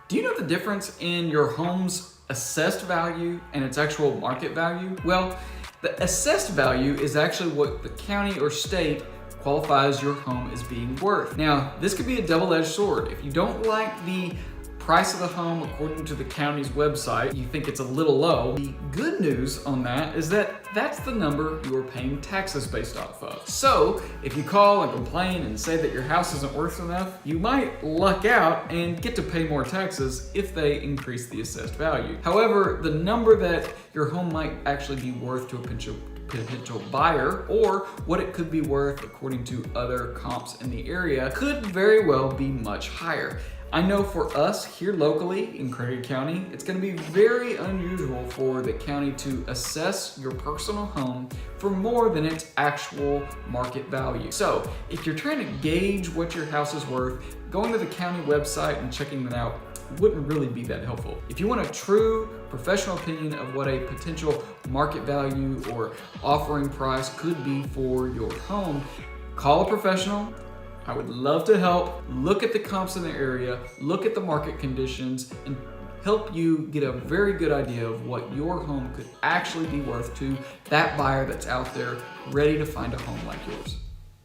Do you know the difference in your home's assessed value and its actual market value? Well, the assessed value is actually what the county or state qualifies your home as being worth. Now, this could be a double-edged sword. If you don't like the price of the home according to the county's website, you think it's a little low, the good news on that is that that's the number you are paying taxes based off of. So if you call and complain and say that your house isn't worth enough, you might luck out and get to pay more taxes if they increase the assessed value. However, the number that your home might actually be worth to a potential buyer, or what it could be worth according to other comps in the area, could very well be much higher. I know for us here locally in Craig County, it's going to be very unusual for the county to assess your personal home for more than its actual market value. So if you're trying to gauge what your house is worth, going to the county website and checking it out wouldn't really be that helpful. If you want a true professional opinion of what a potential market value or offering price could be for your home, call a professional. I would love to help. Look at the comps in the area, look at the market conditions, and help you get a very good idea of what your home could actually be worth to that buyer that's out there ready to find a home like yours.